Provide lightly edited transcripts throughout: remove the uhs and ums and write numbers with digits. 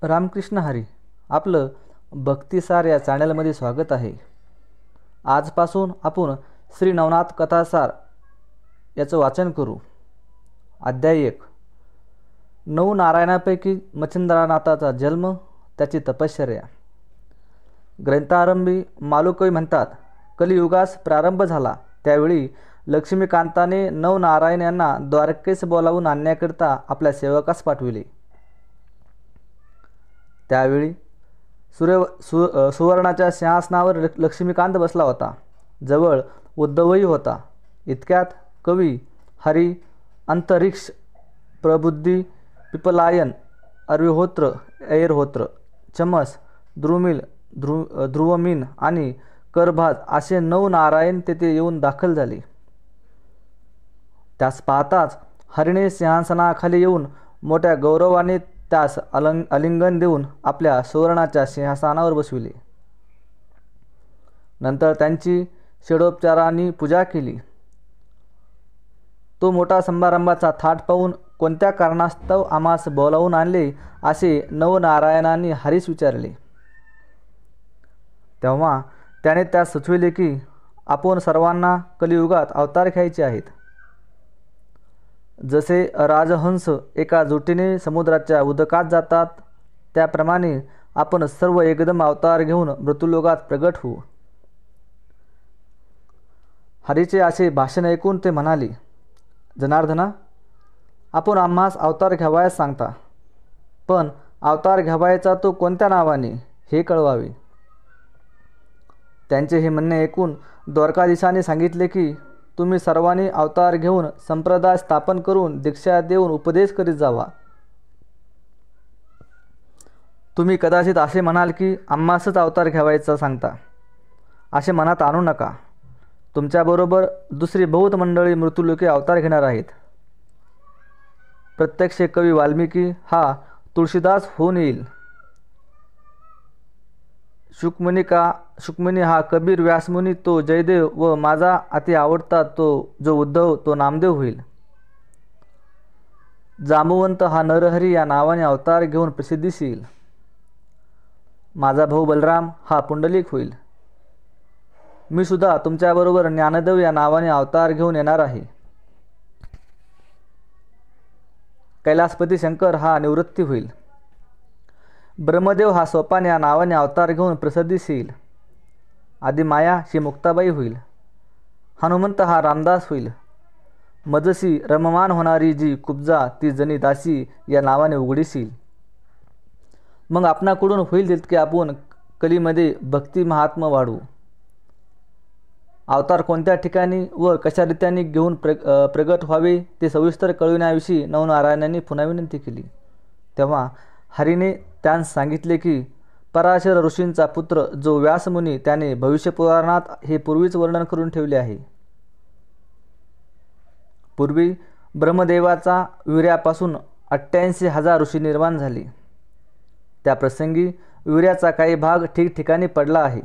रामकृष्ण हरी, आपलं भक्तिसार या चॅनलमध्ये स्वागत आहे। आजपासून आपण श्री नवनाथ कथासार याचं वाचन करू। अध्याय 1। नऊ नारायणापैकी मच्छिंद्रनाथाचा जन्म, त्याची तपश्चर्या। ग्रंथारंभी मालुकवी म्हणतात, कलियुगास प्रारंभ झाला त्यावेळी लक्ष्मीकांताने नऊ नारायण यांना द्वारकेस बोलावून आणण्याकरिता आपल्या सेवकास पाठविले। त्यावेळी सुवर्णाच्या सिंहासनावर लक्ष्मीकांत बसला होता। जवळ उद्धवही होता। इतक्यात कवी, हरी, अंतरिक्ष, प्रबुद्धी, पिपलायन, अर्विहोत्र, ऐरहोत्र, चमस, द्रुमिल, ध्रुवमीन आणि करभाज असे 9 नारायण तेथे येऊन दाखल झाले। त्यास पाहताच हरीने सिंहासनाखाली येऊन मोठ्या गौरवाने त्यास आलिंगन देऊन आपल्या सुवर्णाच्या सिंहासनावर बसविले। नंतर त्यांची षडोपचारांनी पूजा केली। तो मोठा समारंभाचा थाट पाहून कोणत्या कारणास्तव आम्हास बोलावून आणले असे 9 नारायणांनी हरीस विचारले। तेव्हा त्याने त्यास सुचविले की आपण सर्वांना कलियुगात अवतार घ्यायचे आहेत। जसे राजहंस एका जुटीने समुद्राच्या उदकात जातात, त्याप्रमाणे आपण सर्व एकदम अवतार घेऊन मृत्युलोकात प्रगट होऊ। हरीचे असे भाषण ऐकून ते म्हणाले, जनार्दना, आपण आम्हास अवतार घ्यावयास सांगता, पण अवतार घ्यावायचा तो कोणत्या नावाने हे कळवावे। त्यांचे हे म्हणणे ऐकून द्वारकाधीशाने सांगितले की तुम्ही सर्वांनी अवतार घेऊन संप्रदाय स्थापन करून दीक्षा देऊन उपदेश करीत जावा। तुम्ही कदाचित असे म्हणाल की आम्हासच अवतार घ्यावायचा सांगता, असे मनात आणू नका। तुमच्याबरोबर दुसरी बहुत मंडळी मृत्युलोकी अवतार घेणार आहेत। प्रत्यक्ष कवी वाल्मिकी हा तुळशीदास होऊन येईल। शुकमुनी हा कबीर, व्यासमुनी तो जयदेव व माझा अति आवडता तो जो उद्धव तो नामदेव होईल। जांबुवंत हा नरहरी या नावाने अवतार घेऊन प्रसिद्धीस येईल। माझा भाऊ बलराम हा पुंडलिक होईल। मी सुद्धा तुमच्याबरोबर ज्ञानदेव या नावाने अवतार घेऊन येणार आहे। कैलासपती शंकर हा निवृत्ती होईल। ब्रह्मदेव हा सोपान या नावाने अवतार घेऊन प्रसिद्धीस येईल। आदिमाया ही मुक्ताबाई होईल। हनुमंत हा रामदास होईल। मजसी रममान होणारी जी कुब्जा ती जनी दासी या नावाने उघडीस येईल। मग आपणाकडून होईल तितके आपण कलीमध्ये भक्ती महात्मा वाढवू। अवतार कोणत्या ठिकाणी व कशा रीत्याने घेऊन प्रगट व्हावे ते सविस्तर कळविण्याविषयी 9 नारायणांनी पुन्हा विनंती केली। तेव्हा हरीने त्यांस सांगितले की पराशर ऋषींचा पुत्र जो व्यासमुनी त्याने भविष्यपुराणात हे पूर्वीच वर्णन करून ठेवले आहे। पूर्वी ब्रह्मदेवाचा वीर्यापासून 88,000 ऋषी निर्माण झाले। त्या प्रसंगी वीर्याचा काही भाग ठिकठिकाणी पडला आहे।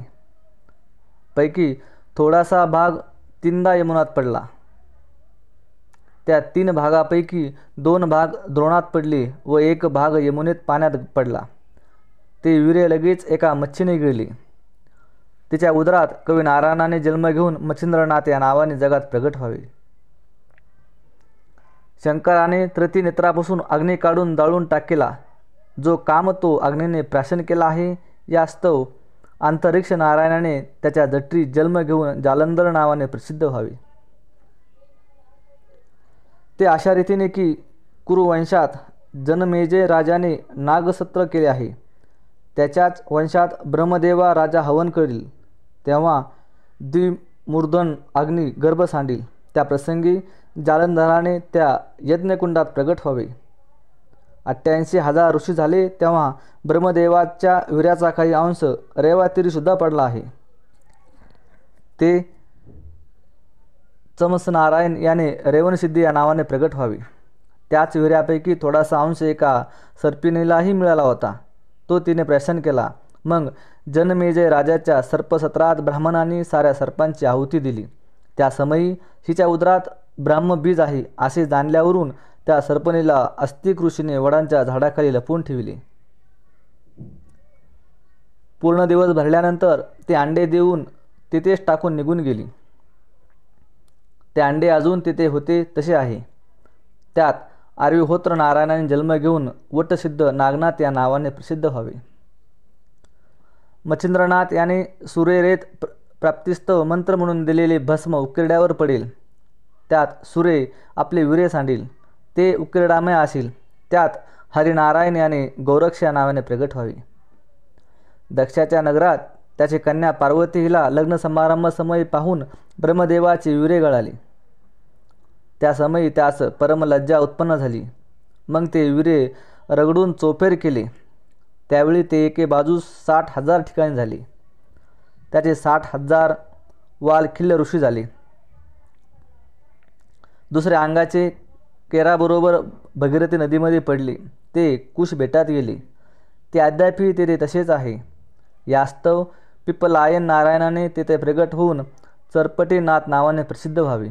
पैकी थोडासा भाग 3दा यमुनात पडला। त्या 3 भागापैकी 2 भाग द्रोणात पडले व 1 भाग यमुनेत पाण्यात पडला। ते वीर्य लगेच एका मच्छीने गिळले। तिच्या उदरात कवी नारायणाने जन्म घेऊन मच्छिंद्रनाथ या नावाने जगात प्रगट व्हावे। शंकराने त्रतिनेत्रापासून अग्नी काढून जाळून टाकेला। जो काम तो अग्नीने प्राशन केला आहे, यास्तव अंतरिक्ष नारायणाने त्याच्या जठरी जन्म घेऊन जालंधर नावाने प्रसिद्ध व्हावे। ते अशा रीतीने की कुरुवंशात जनमेजय राजाने नागसत्र केले आहे। त्याच्याच वंशात ब्रह्मदेवा राजा हवन करील, तेव्हा द्विमूर्धन अग्नी गर्भ सांडील। त्या प्रसंगी जालंधराने त्या यज्ञकुंडात प्रगट व्हावे। 88,000 ऋषी झाले तेव्हा ब्रह्मदेवाच्या वीर्याचा काही अंश रेवातीरी सुद्धा पडला आहे। ते चमस नारायण याने रेवणसिद्धी या नावाने प्रगट व्हावे। त्याच वीर्यापैकी थोडासा अंश एका सर्पिणीलाही मिळाला होता। तो तिने प्राशन केला। मग जनमेजय राजाच्या सर्पसत्रात ब्राह्मणांनी साऱ्या सर्पांची आहुती दिली। त्या समयी हिच्या उदरात ब्राह्मबीज आहे असे जाणल्यावरून त्या सर्पणीला अस्तिक ऋषीने वडांच्या झाडाखाली लपवून ठेवले। पूर्ण दिवस भरल्यानंतर ते अंडे देऊन तिथेच टाकून निघून गेली. ते अंडे अजून तिथे होते तसे आहे. त्यात आर्यहोत्र नारायणाने जन्म घेऊन वटसिद्ध नागनाथ या नावाने प्रसिद्ध व्हावे. मच्छिंद्रनाथ याने सुरेरेत प्राप्तिस्तव मंत्र म्हणून दिलेले भस्म उकिरड्यावर पडेल. त्यात सुरे आपले वीर्य सांडील. ते उकिरडामय असेल. त्यात हरिनारायण याने गौरक्ष या नावाने प्रगट व्हावे. दक्षाच्या नगरात त्याची कन्या पार्वती हिला लग्न समारंभ समयी पाहून ब्रह्मदेवाचे वीर्य गळाले. त्या समयी त्यास परमलज्जा उत्पन्न झाली. मग ते वीर्य रगडून चोफेर केले. त्यावेळी ते एके बाजूस 60,000 ठिकाणी झाले. त्याचे 60,000 वाल खिल्ल ऋषी झाले. दुसऱ्या अंगाचे केराबरोबर भगीरथी नदीमध्ये पडले. ते कुश बेटात गेले. ते अद्यापही तेथे तसेच आहे. यास्तव पिप्पलायन नारायणाने तेथे प्रगट होऊन चरपटीनाथ नावाने प्रसिद्ध व्हावे.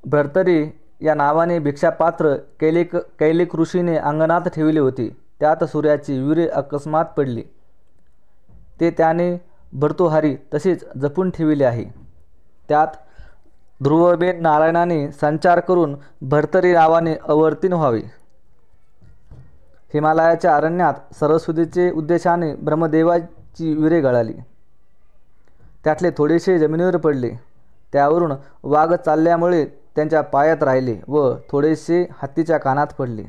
भर्तरी या नावाने भिक्षापात्र कैलिक ऋषीने अंगणात ठेवले होते. त्यात सूर्याचे वीर्य अकस्मात पडले. ते त्याने भर्तृहरी तसेच जपून ठेविले आहे. त्यात ध्रुवबेन नारायणाने संचार करून भर्तरी नावाने अवर्तीन व्हावे. हिमालयाच्या अरण्यात सरस्वतीचे उद्देशाने ब्रह्मदेवाची वीर्य गळाली. त्यातले थोडेसे जमिनीवर पडले. त्यावरून वाघ चालल्यामुळे त्यांच्या पायात राहिले व थोडेसे हत्तीच्या कानात पडले.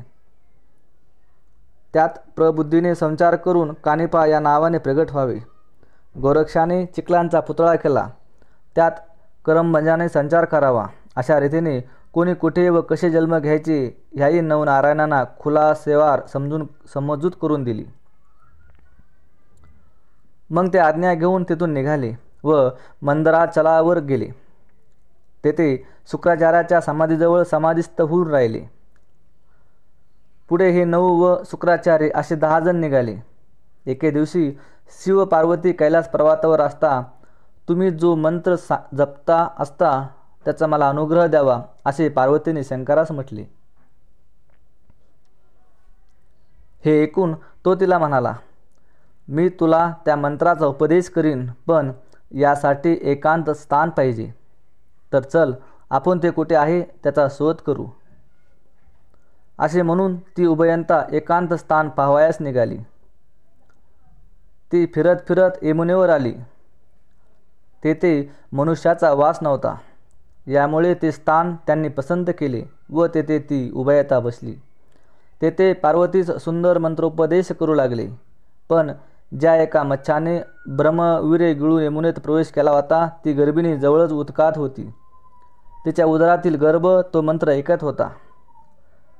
त्यात प्रबुद्धीने संचार करून कानिपा या नावाने प्रगट व्हावे. गोरक्षाने चिखलांचा पुतळा केला. त्यात करमभंजाने संचार करावा. अशा रीतीने कोणी कुठे व कसे जन्म घ्यायचे ह्याही नवनारायणांना खुलासेवार समजूत करून दिली. मग ते आज्ञा घेऊन तिथून निघाले व मंदराचलावर गेले. तेथे शुक्राचार्याच्या समाधीजवळ समाधीस्थ होऊन राहिले. पुढे हे 9 व शुक्राचार्य असे 10 जण निघाले. एके दिवशी शिव पार्वती कैलास पर्वतावर असता तुम्ही जो मंत्र जपता असता त्याचा मला अनुग्रह द्यावा असे पार्वतीने शंकरास म्हटले. हे ऐकून तो तिला म्हणाला, मी तुला त्या मंत्राचा उपदेश करीन, पण यासाठी एकांत स्थान पाहिजे. तर चल आपण ते कुठे आहे त्याचा शोध करू. असे म्हणून ती उभयंता एकांत स्थान पाहावयास निघाली. ती फिरत फिरत यमुनेवर आली. तेथे मनुष्याचा वास नव्हता. यामुळे ते स्थान त्यांनी पसंत केले व तेथे ती उभयता बसली. तेथे पार्वतीस सुंदर मंत्रोपदेश करू लागले. पण ज्या एका मच्छाने ब्रह्मवीर्य गिळून यमुनेत प्रवेश केला होता ती गर्भिणी जवळच उत्कात होती. तिच्या उदरातील गर्भ तो मंत्र ऐकत होता.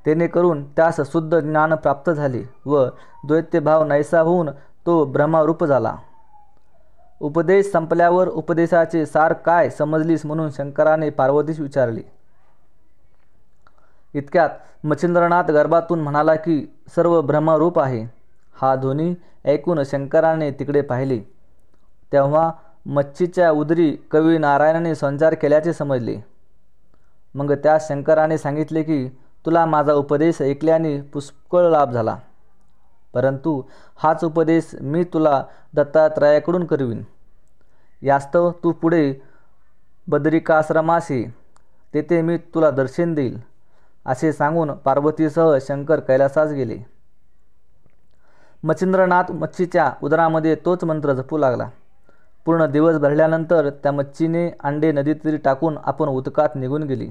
तेने करून त्यास शुद्ध ज्ञान प्राप्त झाले व द्वैत्यभाव नाहीसा होऊन तो ब्रह्मरूप झाला. उपदेश संपल्यावर उपदेशाचे सार काय समजलीस म्हणून शंकराने पार्वतीस विचारले. इतक्यात मच्छिंद्रनाथ गर्भातून म्हणाला की सर्व ब्रह्मरूप आहे. हा ध्वनी ऐकून शंकराने तिकडे पाहिले. तेव्हा मच्छीच्या उदरी कवी नारायणाने संचार केल्याचे समजले. मग त्या शंकराने सांगितले की तुला माझा उपदेश ऐकल्याने पुष्कळ लाभ झाला, परंतु हाच उपदेश मी तुला दत्तात्रयाकडून करवीन. यास्तव तू पुढे बदरिकाश्रमास ये, तेथे मी तुला दर्शन देईल. असे सांगून पार्वतीसह शंकर कैलासास गेले. मच्छिंद्रनाथ मच्छीच्या उदरामध्ये तोच मंत्र जपू लागला. पूर्ण दिवस भरल्यानंतर त्या मच्छीने अंडे नदीतीरी टाकून आपण उदकात निघून गेली.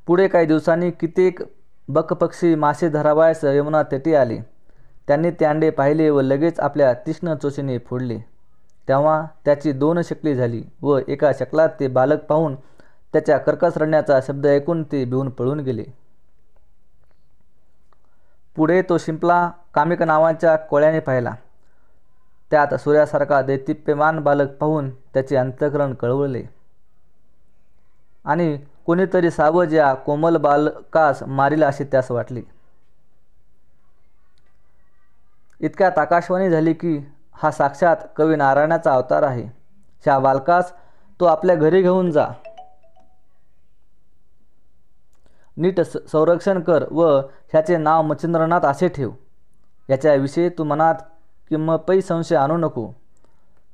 पुढे काही दिवसांनी कित्येक बकपक्षी मासे धरावयास यमुना तटी आले. त्यांनी ते अंडे पाहिले व लगेच आपल्या तीक्ष्ण चोचीने फोडले. तेव्हा त्याची 2 शकली झाली व एका शकलात ते बालक पाहून त्याच्या कर्कश रडण्याचा शब्द ऐकून ते भिवून पळून गेले. पुढे तो शिंपला कामिक नावाच्या कोळ्याने पाहिला. त्यात सूर्यासारखा दैदिप्यमान बालक पाहून त्याचे अंतःकरण कळवळले आणि कोणीतरी सावज या कोमल बालकास मारील असे त्यास वाटले. इतक्यात आकाशवाणी झाली की हा साक्षात कवी नारायणाचा अवतार आहे. ह्या बालकास तो आपल्या घरी घेऊन जा, नीट संरक्षण कर व ह्याचे नाव मच्छिंद्रनाथ असे ठेव. याच्याविषयी तू मनात किंमपही संशय आणू नको.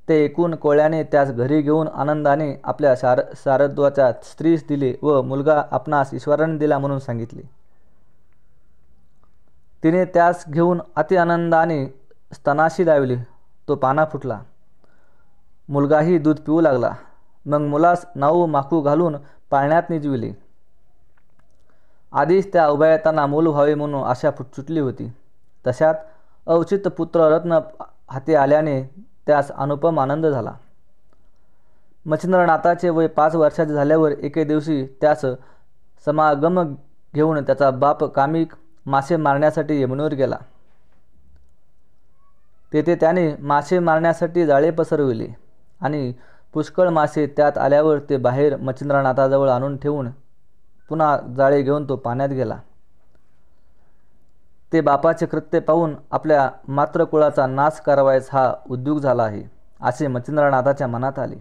ते ऐकून कोळ्याने त्यास घरी घेऊन आनंदाने आपल्या शारद्वाच्या स्त्रीस दिले व मुलगा आपणास ईश्वराने दिला म्हणून सांगितले. तिने त्यास घेऊन अति आनंदाने स्तनाशी लावले. तो पाना फुटला. मुलगाही दूध पिऊ लागला. मग मुलास नाऊ माखू घालून पाळण्यात निजविले. आधीच त्या उभयतांना मूल व्हावे म्हणून आशा सुटली होती. तशात अवचित पुत्र रत्न हाती आल्याने त्यास अनुपम आनंद झाला. मच्छिंद्रनाथाचे वय 5 वर्षाचे झाल्यावर एके दिवशी त्यास समागम घेऊन त्याचा बाप कामिक मासे मारण्यासाठी यमुनेवर गेला. तेथे त्याने मासे मारण्यासाठी जाळे पसरविले आणि पुष्कळ मासे त्यात आल्यावर ते बाहेर मच्छिंद्रनाथाजवळ आणून ठेवून पुन्हा जाळे घेऊन तो पाण्यात गेला. ते बापाचे कृत्य पाहून आपल्या मातृकुळाचा नाश करावयास हा उद्योग झाला आहे असे मच्छिंद्रनाथाच्या मनात आले.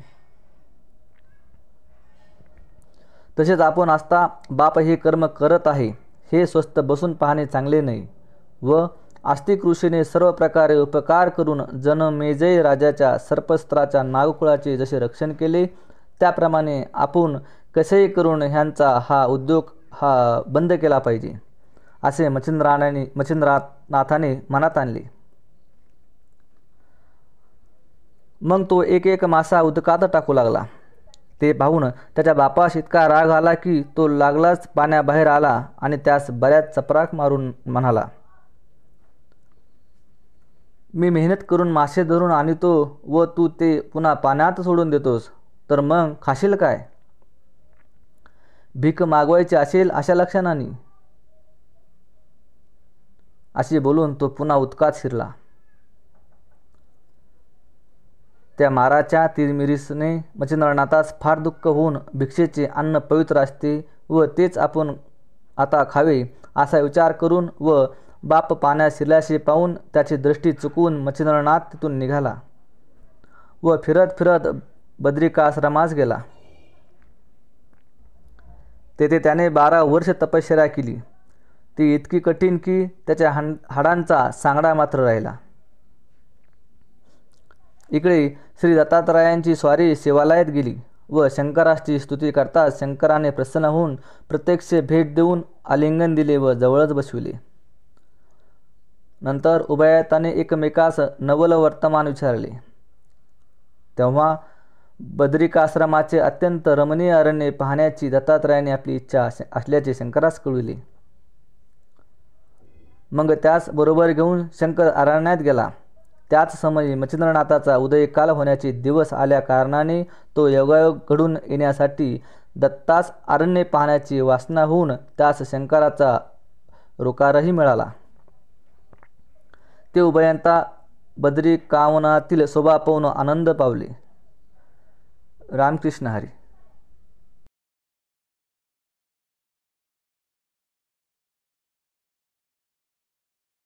तसेच आपण असता बाप हे कर्म करत आहे हे स्वस्थ बसून पाहणे चांगले नाही व आस्तिक ऋषीने सर्व प्रकारे उपकार करून जनमेजय राजाच्या सर्पस्त्राच्या नागकुळाचे जसे रक्षण केले त्याप्रमाणे आपण कसेही करून ह्यांचा हा उद्योग बंद केला पाहिजे असे मच्छिंद्रनाथाने मनात आणले. मग तो एक एक मासा उदकात टाकू लागला. ते पाहून त्याच्या बापास इतका राग आला की तो लागलाच पाण्याबाहेर आला आणि त्यास बऱ्याच चपराक मारून म्हणाला, मी मेहनत करून मासे धरून आणतो व तू ते पुन्हा पाण्यात सोडून देतोस, तर मग खाशील काय? भीक मागवायची असेल अशा लक्षणाने. असे बोलून तो पुन्हा उदकात शिरला. त्या माराच्या तिरमिरीसने मच्छिंद्रनाथास फार दुःख होऊन भिक्षेचे अन्न पवित्र असते व तेच आपण आता खावे असा विचार करून व बाप पाण्यात शिरल्याशी पाहून त्याची दृष्टी चुकवून मच्छिंद्रनाथ तिथून निघाला व फिरत फिरत बद्रिकाश्रमास गेला. तेथे त्याने 12 वर्ष तपश्चर्या केली. ती इतकी कठीण की त्याच्या हाडांचा सांगडा मात्र राहिला. इकडे श्री दत्तात्रयांची स्वारी शिवालयात गेली व शंकराची स्तुती करताच शंकराने प्रसन्न होऊन प्रत्यक्ष भेट देऊन आलिंगन दिले व जवळच बसविले. नंतर उभयताने एकमेकास नवल वर्तमान विचारले. तेव्हा बद्रिकाश्रमाचे अत्यंत रमणीय अरण्य पाहण्याची दत्तात्रयाने आपली इच्छा असल्याचे शंकरास कळविले. मग त्यास बरोबर घेऊन शंकर अरण्यात गेला. त्याच समयी मच्छिंद्रनाथाचा उदयकाल होण्याचे दिवस आल्या कारणाने तो योगायोग घडून येण्यासाठी दत्तास अरण्य पाहण्याची वासना होऊन त्यास शंकराचा रोकारही मिळाला. ते उभयंता बद्रिकावनातील शोभा पाहून आनंद पावले. रामकृष्ण हरी.